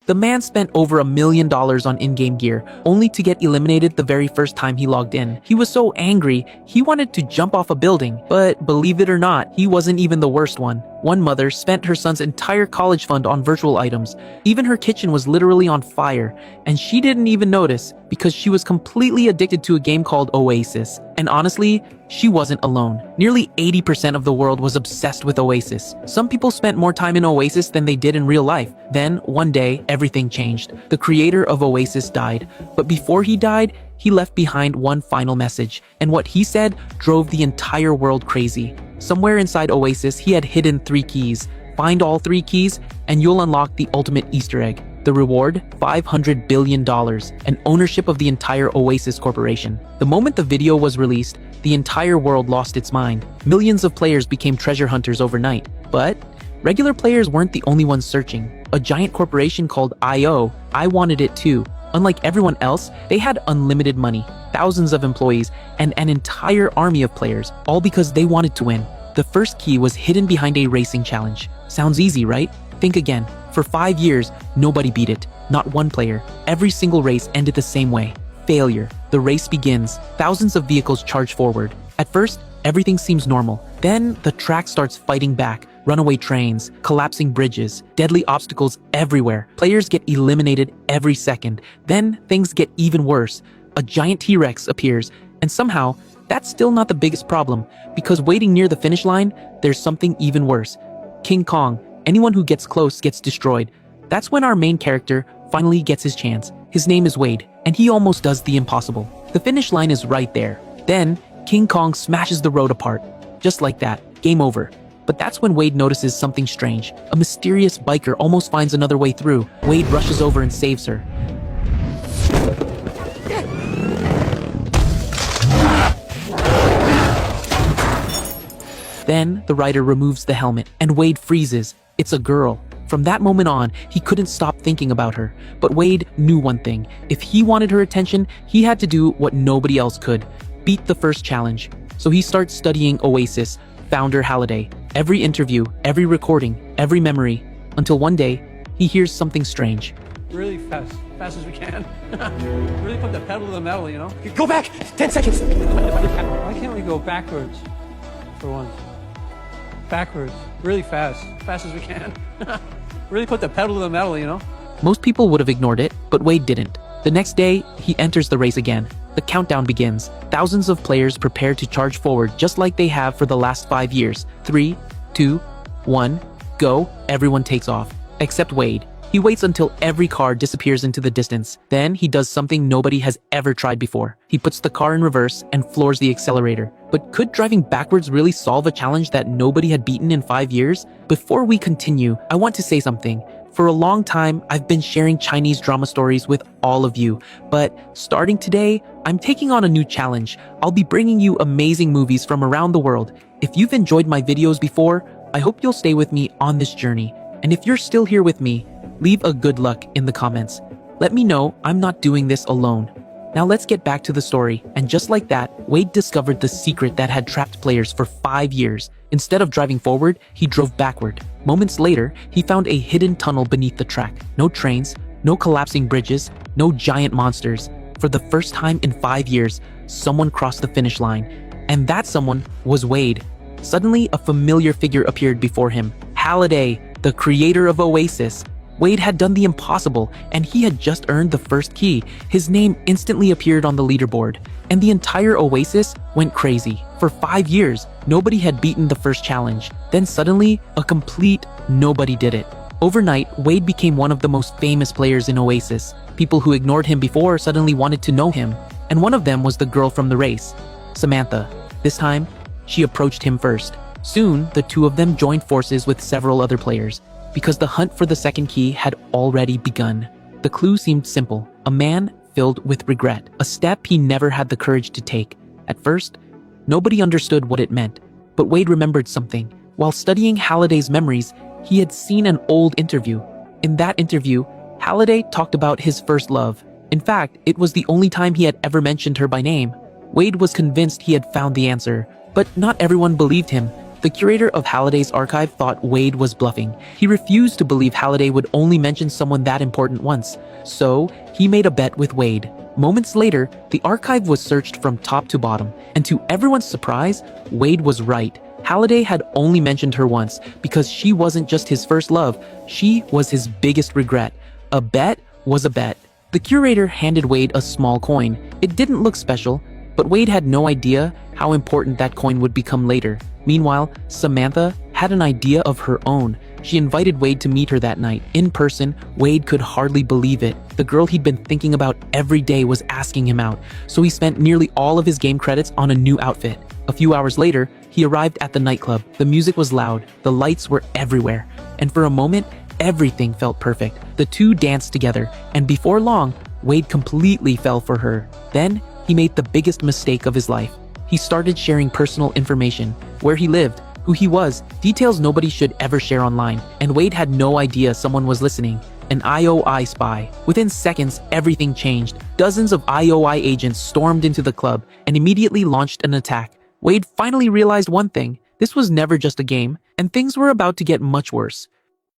The man spent over $1 million on in-game gear, only to get eliminated the very first time he logged in. He was so angry, he wanted to jump off a building. But believe it or not, he wasn't even the worst one. One mother spent her son's entire college fund on virtual items. Even her kitchen was literally on fire, and she didn't even notice because she was completely addicted to a game called Oasis. And honestly, she wasn't alone. Nearly 80% of the world was obsessed with Oasis. Some people spent more time in Oasis than they did in real life. Then, one day, everything changed. The creator of Oasis died. But before he died, he left behind one final message. And what he said drove the entire world crazy. Somewhere inside Oasis, he had hidden 3 keys. Find all 3 keys, and you'll unlock the ultimate Easter egg. The reward, $500 billion, and ownership of the entire Oasis Corporation. The moment the video was released, the entire world lost its mind. Millions of players became treasure hunters overnight. But regular players weren't the only ones searching. A giant corporation called IO, I wanted it too. Unlike everyone else, they had unlimited money, thousands of employees, and an entire army of players, all because they wanted to win. The first key was hidden behind a racing challenge. Sounds easy, right? Think again. For 5 years, nobody beat it. Not one player. Every single race ended the same way. Failure. The race begins. Thousands of vehicles charge forward. At first, everything seems normal. Then, the track starts fighting back. Runaway trains, collapsing bridges, deadly obstacles everywhere. Players get eliminated every second. Then, things get even worse. A giant T-Rex appears, and somehow, that's still not the biggest problem, because waiting near the finish line, there's something even worse. King Kong. Anyone who gets close gets destroyed. That's when our main character finally gets his chance. His name is Wade, and he almost does the impossible. The finish line is right there. Then, King Kong smashes the road apart. Just like that, game over. But that's when Wade notices something strange. A mysterious biker almost finds another way through. Wade rushes over and saves her. Then, the rider removes the helmet, and Wade freezes. It's a girl. From that moment on, he couldn't stop thinking about her. But Wade knew one thing. If he wanted her attention, he had to do what nobody else could. Beat the first challenge. So he starts studying Oasis, founder Halliday. Every interview, every recording, every memory. Until one day, he hears something strange. Really fast as we can. Really put the pedal to the metal, you know? Go back! 10 seconds! Why can't we go backwards for once? Backwards, really fast as we can. Really put the pedal to the metal, you know? Most people would have ignored it, but Wade didn't. The next day, he enters the race again. The countdown begins. Thousands of players prepare to charge forward just like they have for the last 5 years. 3, 2, 1, go. Everyone takes off. Except Wade. He waits until every car disappears into the distance. Then he does something nobody has ever tried before. He puts the car in reverse and floors the accelerator. But could driving backwards really solve a challenge that nobody had beaten in 5 years? Before we continue, I want to say something. For a long time, I've been sharing Chinese drama stories with all of you. But starting today, I'm taking on a new challenge. I'll be bringing you amazing movies from around the world. If you've enjoyed my videos before, I hope you'll stay with me on this journey. And if you're still here with me, leave a good luck in the comments. Let me know I'm not doing this alone. Now let's get back to the story, and just like that, Wade discovered the secret that had trapped players for 5 years. Instead of driving forward, he drove backward. Moments later, he found a hidden tunnel beneath the track. No trains, no collapsing bridges, no giant monsters. For the first time in 5 years, someone crossed the finish line. And that someone was Wade. Suddenly, a familiar figure appeared before him. Halliday, the creator of Oasis. Wade had done the impossible, and he had just earned the first key. His name instantly appeared on the leaderboard, and the entire Oasis went crazy. For 5 years, nobody had beaten the first challenge. Then suddenly, a complete nobody did it. Overnight, Wade became one of the most famous players in Oasis. People who ignored him before suddenly wanted to know him, and one of them was the girl from the race, Samantha. This time, she approached him first. Soon, the two of them joined forces with several other players, because the hunt for the second key had already begun. The clue seemed simple: a man filled with regret, a step he never had the courage to take. At first, nobody understood what it meant, but Wade remembered something. While studying Halliday's memories, he had seen an old interview. In that interview, Halliday talked about his first love. In fact, it was the only time he had ever mentioned her by name. Wade was convinced he had found the answer, but not everyone believed him. The curator of Halliday's archive thought Wade was bluffing. He refused to believe Halliday would only mention someone that important once. So, he made a bet with Wade. Moments later, the archive was searched from top to bottom, and to everyone's surprise, Wade was right. Halliday had only mentioned her once because she wasn't just his first love, she was his biggest regret. A bet was a bet. The curator handed Wade a small coin. It didn't look special, but Wade had no idea how important that coin would become later. Meanwhile, Samantha had an idea of her own. She invited Wade to meet her that night. In person, Wade could hardly believe it. The girl he'd been thinking about every day was asking him out, so he spent nearly all of his game credits on a new outfit. A few hours later, he arrived at the nightclub. The music was loud, the lights were everywhere, and for a moment, everything felt perfect. The two danced together, and before long, Wade completely fell for her. Then, he made the biggest mistake of his life. He started sharing personal information, where he lived, who he was, details nobody should ever share online, and Wade had no idea someone was listening. An IOI spy. Within seconds, everything changed. Dozens of IOI agents stormed into the club and immediately launched an attack. Wade finally realized one thing. This was never just a game, and things were about to get much worse.